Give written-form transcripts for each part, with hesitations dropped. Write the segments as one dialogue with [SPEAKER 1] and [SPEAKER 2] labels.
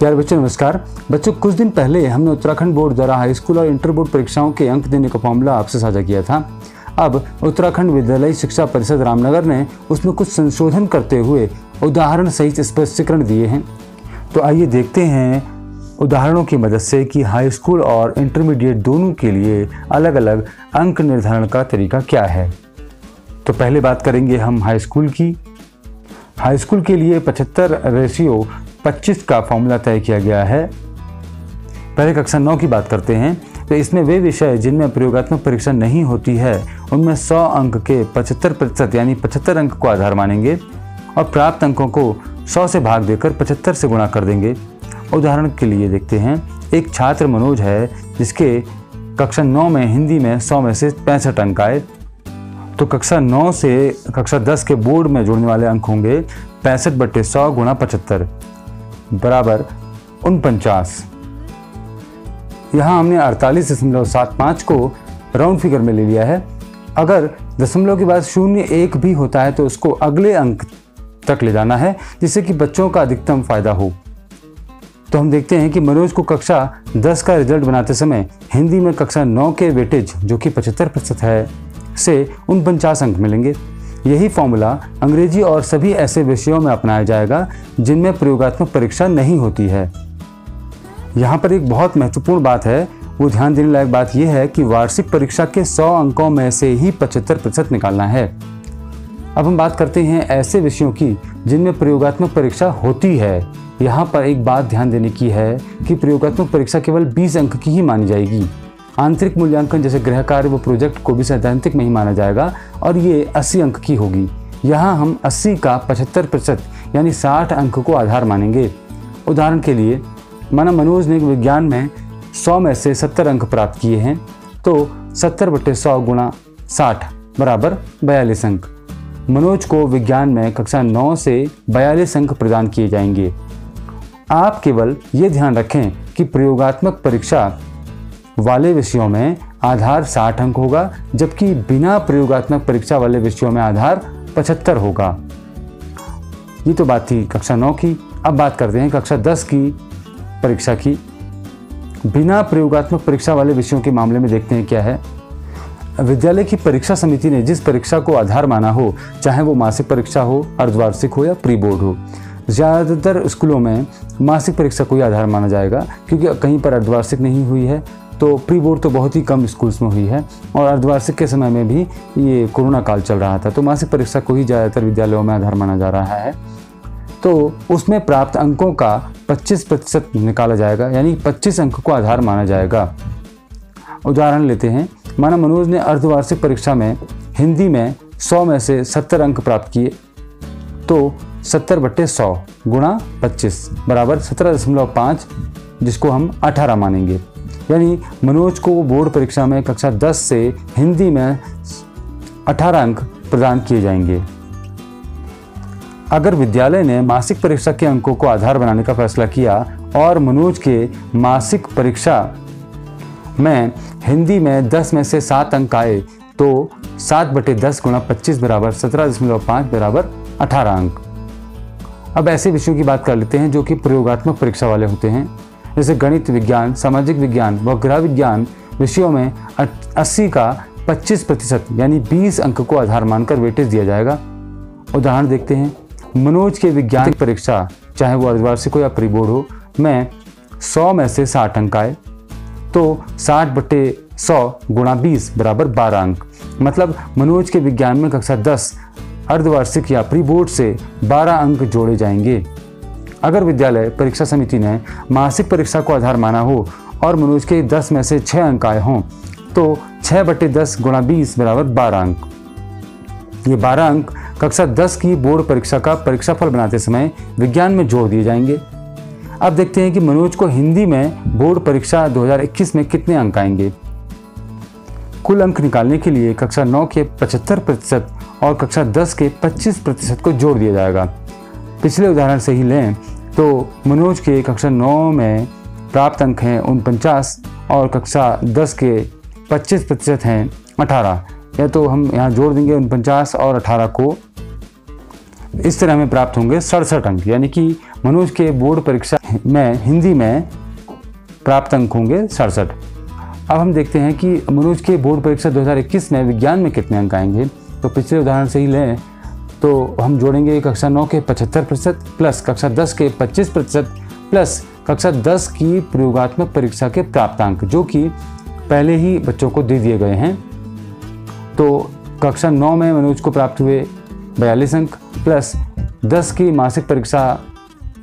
[SPEAKER 1] प्यारे बच्चों नमस्कार। बच्चों, कुछ दिन पहले हमने उत्तराखंड बोर्ड द्वारा हाई स्कूल और इंटर बोर्ड परीक्षाओं के अंक देने का फॉर्मूला आपसे साझा किया था। अब उत्तराखंड विद्यालय शिक्षा परिषद रामनगर ने उसमें कुछ संशोधन करते हुए उदाहरण सहित स्पष्टीकरण दिए हैं। तो आइए देखते हैं उदाहरणों की मदद से कि हाई स्कूल और इंटरमीडिएट दोनों के लिए अलग अलग अंक निर्धारण का तरीका क्या है। तो पहले बात करेंगे हम हाई स्कूल की। हाई स्कूल के लिए 75:25 का फॉर्मूला तय किया गया है। पहले कक्षा 9 की बात करते हैं। तो इसमें वे विषय जिनमें प्रयोगात्मक परीक्षा नहीं होती है उनमें 100 अंक के 75% यानी 75 अंक को आधार मानेंगे और प्राप्त अंकों को 100 से भाग देकर 75 से गुणा कर देंगे। उदाहरण के लिए देखते हैं, एक छात्र मनोज है जिसके कक्षा 9 में हिंदी में 100 में से 65 अंक आए। तो कक्षा 9 से कक्षा 10 के बोर्ड में जोड़ने वाले अंक होंगे 65/100 गुणा 75 बराबर 49। यहाँ हमने 48.75 को राउंड फिगर में ले लिया है। अगर दशमलव के बाद 0.1 भी होता है तो उसको अगले अंक तक ले जाना है जिससे कि बच्चों का अधिकतम फायदा हो। तो हम देखते हैं कि मनोज को कक्षा 10 का रिजल्ट बनाते समय हिंदी में कक्षा 9 के वेटेज जो कि 75% है से 49 अंक मिलेंगे। यही फॉर्मूला अंग्रेजी और सभी ऐसे विषयों में अपनाया जाएगा जिनमें प्रयोगात्मक परीक्षा नहीं होती है। यहाँ पर एक बहुत महत्वपूर्ण बात है, वो ध्यान देने लायक बात यह है कि वार्षिक परीक्षा के 100 अंकों में से ही 75% निकालना है। अब हम बात करते हैं ऐसे विषयों की जिनमें प्रयोगात्मक परीक्षा होती है। यहाँ पर एक बात ध्यान देने की है कि प्रयोगात्मक परीक्षा केवल 20 अंक की ही मानी जाएगी। आंतरिक मूल्यांकन जैसे गृह कार्य व प्रोजेक्ट को भी सैद्धांतिक में ही माना जाएगा और ये 80 अंक की होगी। यहाँ हम 80 का 75% यानी 60 अंक को आधार मानेंगे। उदाहरण के लिए माना मनोज ने विज्ञान में 100 में से 70 अंक प्राप्त किए हैं तो 70/100 गुणा 60 बराबर 42 अंक। मनोज को विज्ञान में कक्षा 9 से 42 अंक प्रदान किए जाएंगे। आप केवल ये ध्यान रखें कि प्रयोगात्मक परीक्षा वाले विषयों में आधार 60 अंक होगा जबकि बिना प्रयोगात्मक परीक्षा वाले विषयों में आधार 75 होगा। ये तो बात थी कक्षा 9 की। अब बात करते हैं कक्षा 10 की परीक्षा की। बिना प्रयोगात्मक परीक्षा वाले विषयों के मामले में देखते हैं क्या है। विद्यालय की परीक्षा समिति ने जिस परीक्षा को आधार माना हो, चाहे वो मासिक परीक्षा हो, अर्धवार्षिक हो या प्री बोर्ड हो, ज़्यादातर स्कूलों में मासिक परीक्षा को ही आधार माना जाएगा क्योंकि कहीं पर अर्धवार्षिक नहीं हुई है। तो प्री बोर्ड तो बहुत ही कम स्कूल्स में हुई है और अर्धवार्षिक के समय में भी ये कोरोना काल चल रहा था तो मासिक परीक्षा को ही ज़्यादातर विद्यालयों में आधार माना जा रहा है। तो उसमें प्राप्त अंकों का 25% निकाला जाएगा यानी 25 अंक को आधार माना जाएगा। उदाहरण लेते हैं, माना मनोज ने अर्धवार्षिक परीक्षा में हिंदी में 100 में से 70 अंक प्राप्त किए तो 70/100 गुणा 25 बराबर 17.5 जिसको हम 18 मानेंगे। यानी मनोज को बोर्ड परीक्षा में कक्षा 10 से हिंदी में 18 अंक प्रदान किए जाएंगे। अगर विद्यालय ने मासिक परीक्षा के अंकों को आधार बनाने का फैसला किया और मनोज के मासिक परीक्षा में हिंदी में 10 में से 7 अंक आए तो 7/10 गुणा 25 बराबर 17.5 बराबर 18 अंक। अब ऐसे विषयों की बात कर लेते हैं जो कि प्रयोगात्मक परीक्षा वाले होते हैं, जैसे गणित विज्ञान, सामाजिक विज्ञान व गृह विज्ञान विषयों में 80 का 25% यानी 20 अंक को आधार मानकर वेटेज दिया जाएगा। उदाहरण देखते हैं, मनोज के विज्ञान परीक्षा चाहे वो अर्धवार्षिक हो या प्री बोर्ड हो में 100 में से 60 अंक आए तो 60/100 गुणा 20 बराबर 12 अंक। मतलब मनोज के विज्ञान में कक्षा 10 अर्धवार्षिक या प्री बोर्ड से 12 अंक जोड़े जाएंगे। अगर विद्यालय परीक्षा समिति ने मासिक परीक्षा को आधार माना हो और मनोज के 10 में से 6 अंक आए हों तो 6/10 गुणा 20 बराबर 12 अंक। ये 12 अंक कक्षा 10 की बोर्ड परीक्षा का परीक्षाफल बनाते समय विज्ञान में जोड़ दिए जाएंगे। अब देखते हैं कि मनोज को हिंदी में बोर्ड परीक्षा 2021 में कितने अंक आएंगे। कुल अंक निकालने के लिए कक्षा 9 के 75% और कक्षा 10 के 25% को जोड़ दिया जाएगा। पिछले उदाहरण से ही लें तो मनोज के कक्षा 9 में प्राप्त अंक हैं 49 और कक्षा 10 के 25% हैं 18। या तो हम यहाँ जोड़ देंगे 49 और 18 को इस तरह हमें प्राप्त होंगे 67 अंक, यानी कि मनोज के बोर्ड परीक्षा में हिंदी में प्राप्त अंक होंगे 67। अब हम देखते हैं कि मनोज के बोर्ड परीक्षा 2021 में विज्ञान में कितने अंक आएंगे। तो पिछले उदाहरण से ही लें तो हम जोड़ेंगे कक्षा 9 के 75% प्लस कक्षा 10 के 25% प्लस कक्षा 10 की प्रयोगात्मक परीक्षा के प्राप्तांक, जो कि पहले ही बच्चों को दे दिए गए हैं। तो कक्षा 9 में मनोज को प्राप्त हुए 42 अंक प्लस 10 की मासिक परीक्षा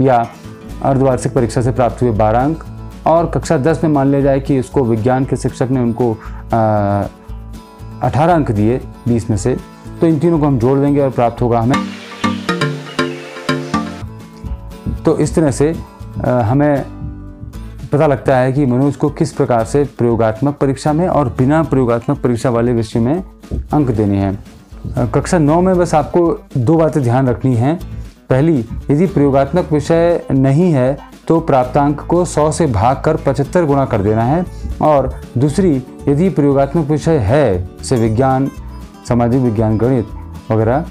[SPEAKER 1] या अर्धवार्षिक परीक्षा से प्राप्त हुए 12 अंक, और कक्षा 10 में मान लिया जाए कि इसको विज्ञान के शिक्षक ने उनको 18 अंक दिए 20 में से, तो इन तीनों को हम जोड़ देंगे और प्राप्त होगा हमें। तो इस तरह से हमें पता लगता है कि मनोज को किस प्रकार से प्रयोगात्मक परीक्षा में और बिना प्रयोगात्मक परीक्षा वाले विषय में अंक देने हैं। कक्षा 9 में बस आपको 2 बातें ध्यान रखनी हैं। पहली, यदि प्रयोगात्मक विषय नहीं है तो प्राप्तांक को 100 से भाग कर 75 गुना कर देना है, और दूसरी, यदि प्रयोगात्मक विषय है जैसे विज्ञान, सामाजिक विज्ञान, गणित वगैरह,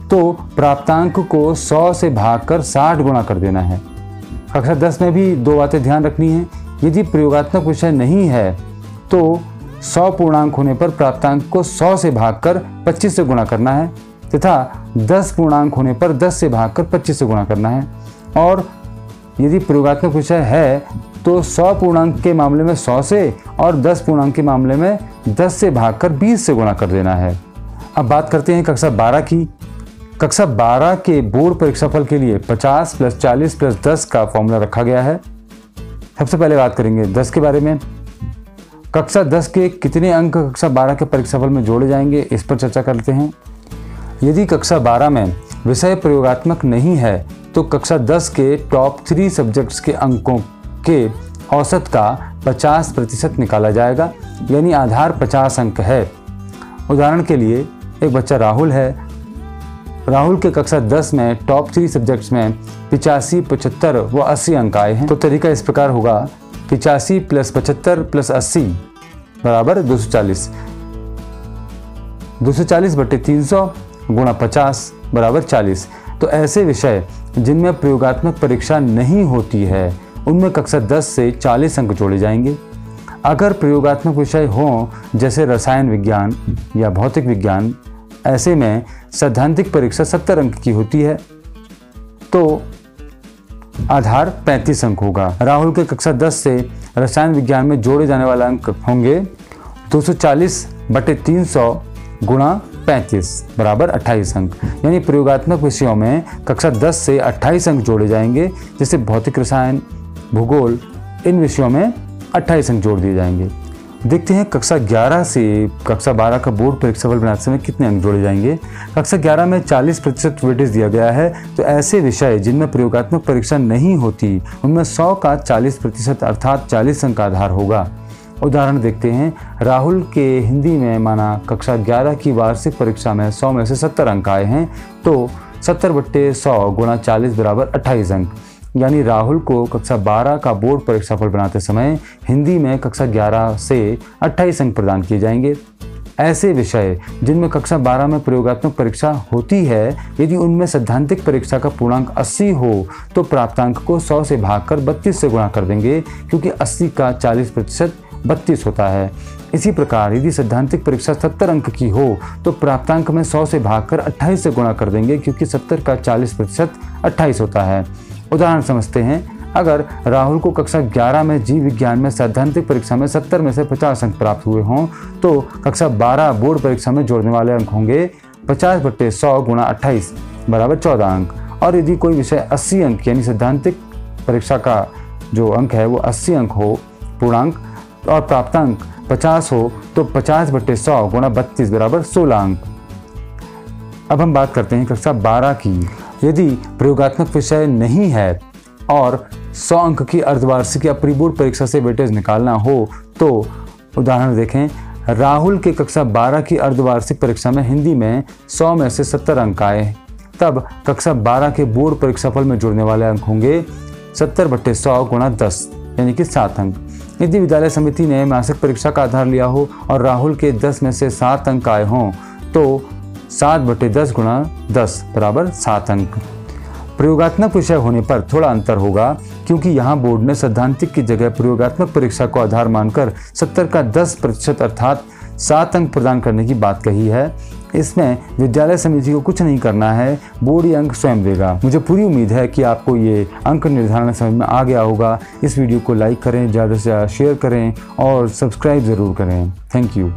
[SPEAKER 1] तो प्राप्तांक को 100 से भाग कर 60 गुना कर देना है। कक्षा 10 में भी 2 बातें ध्यान रखनी है। यदि प्रयोगात्मक विषय नहीं है तो 100 पूर्णांक होने पर प्राप्तांक को 100 से भाग कर 25 से गुणा करना है, तथा 10 पूर्णांक होने पर 10 से भाग कर 25 से गुणा करना है। और यदि प्रयोगात्मक विषय है तो 100 पूर्णांक के मामले में 100 से और 10 पूर्णांक के मामले में 10 से भाग कर 20 से गुणा कर देना है। अब बात करते हैं कक्षा 12 की। कक्षा 12 के बोर्ड परीक्षाफल के लिए 50 प्लस 40 प्लस 10 का फॉर्मूला रखा गया है। सबसे पहले बात करेंगे 10 के बारे में। कक्षा 10 के कितने अंक कक्षा 12 के परीक्षाफल में जोड़े जाएंगे, इस पर चर्चा करते हैं। यदि कक्षा 12 में विषय प्रयोगात्मक नहीं है तो कक्षा 10 के टॉप 3 सब्जेक्ट्स के अंकों के औसत का 50% निकाला जाएगा, यानी आधार 50 अंक है। उदाहरण के लिए एक बच्चा राहुल है। राहुल के कक्षा 10 में टॉप 3 सब्जेक्ट्स में 85, 75 व 80 अंक आए हैं। तो तरीका इस प्रकार होगा, 85 प्लस 75 प्लस 80 बराबर 240। 240 बटे 300 गुणा 50 बराबर 40। तो ऐसे विषय जिनमें प्रयोगात्मक परीक्षा नहीं होती है उनमें कक्षा 10 से 40 अंक जोड़े जाएंगे। अगर प्रयोगात्मक विषय हों जैसे रसायन विज्ञान या भौतिक विज्ञान, ऐसे में सैद्धांतिक परीक्षा 70 अंक की होती है, तो आधार 35 अंक होगा। राहुल के कक्षा 10 से रसायन विज्ञान में जोड़े जाने वाले अंक होंगे 240 बटे 300 गुणा 35 बराबर 28 अंक, यानी प्रयोगात्मक विषयों में कक्षा 10 से 28 अंक जोड़े जाएंगे, जैसे भौतिक रसायन, भूगोल, इन विषयों में 28 अंक जोड़ दिए जाएंगे। देखते हैं कक्षा 11 से कक्षा 12 का बोर्ड परीक्षाफल बनाते समय कितने अंक जोड़े जाएंगे। कक्षा 11 में 40% वेटेज दिया गया है, तो ऐसे विषय जिनमें प्रयोगात्मक परीक्षा नहीं होती उनमें 100 का 40% अर्थात 40 अंक का आधार होगा। उदाहरण देखते हैं। राहुल के हिंदी में माना कक्षा 11 की वार्षिक परीक्षा में 100 में से 70 अंक आए हैं, तो 70 बट्टे 100 गुणा 40 बराबर 28 अंक, यानी राहुल को कक्षा 12 का बोर्ड परीक्षाफल बनाते समय हिंदी में कक्षा 11 से 28 अंक प्रदान किए जाएंगे। ऐसे विषय जिनमें कक्षा 12 में प्रयोगात्मक परीक्षा होती है, यदि उनमें सैद्धांतिक परीक्षा का पूर्णांक 80 हो तो प्राप्तांक को 100 से भागकर 32 से गुणा कर देंगे, क्योंकि 80 का 40% 32 होता है। इसी प्रकार यदि सैद्धांतिक परीक्षा 70 अंक की हो तो प्राप्तांक में 100 से भागकर 28 से गुणा कर देंगे, क्योंकि 70 का 40% 28 होता है। उदाहरण समझते हैं। अगर राहुल को कक्षा 11 में जीव विज्ञान में सैद्धांतिक परीक्षा में 70 में से 50 अंक प्राप्त हुए हों, तो कक्षा 12 बोर्ड परीक्षा में जोड़ने वाले अंक होंगे 50 बट्टे 100 गुणा 28 बराबर 14 अंक। और यदि कोई विषय 80 अंक यानी सैद्धांतिक परीक्षा का जो अंक है वो 80 अंक हो पूर्णांक और प्राप्तांक 50 हो, तो 50 बट्टे 100 गुणा 32 बराबर 16 अंक। अब हम बात करते हैं कक्षा 12 की। यदि प्रयोगात्मक विषय नहीं है और 100 अंक की अर्धवार्षिक या प्री बोर्ड परीक्षा से वेटेज निकालना हो, तो उदाहरण देखें। राहुल के कक्षा 12 की अर्धवार्षिक परीक्षा में हिंदी में 100 में से 70 अंक आए, तब कक्षा 12 के बोर्ड परीक्षाफल में जुड़ने वाले अंक होंगे 70 बट्टे 100 गुणा 10 यानी कि 7 अंक। यदि विद्यालय समिति ने मासिक परीक्षा का आधार लिया हो और राहुल के 10 में से 7 अंक आए हों, तो 7/10 गुणा 10 बराबर 7 अंक। प्रयोगात्मक विषय होने पर थोड़ा अंतर होगा, क्योंकि यहाँ बोर्ड ने सैद्धांतिक की जगह प्रयोगात्मक परीक्षा को आधार मानकर 70 का 10% अर्थात 7 अंक प्रदान करने की बात कही है। इसमें विद्यालय समिति को कुछ नहीं करना है, बोर्ड ये अंक स्वयं देगा। मुझे पूरी उम्मीद है कि आपको ये अंक निर्धारण समझ में आ गया होगा। इस वीडियो को लाइक करें, ज़्यादा से ज़्यादा शेयर करें और सब्सक्राइब ज़रूर करें। Thank you.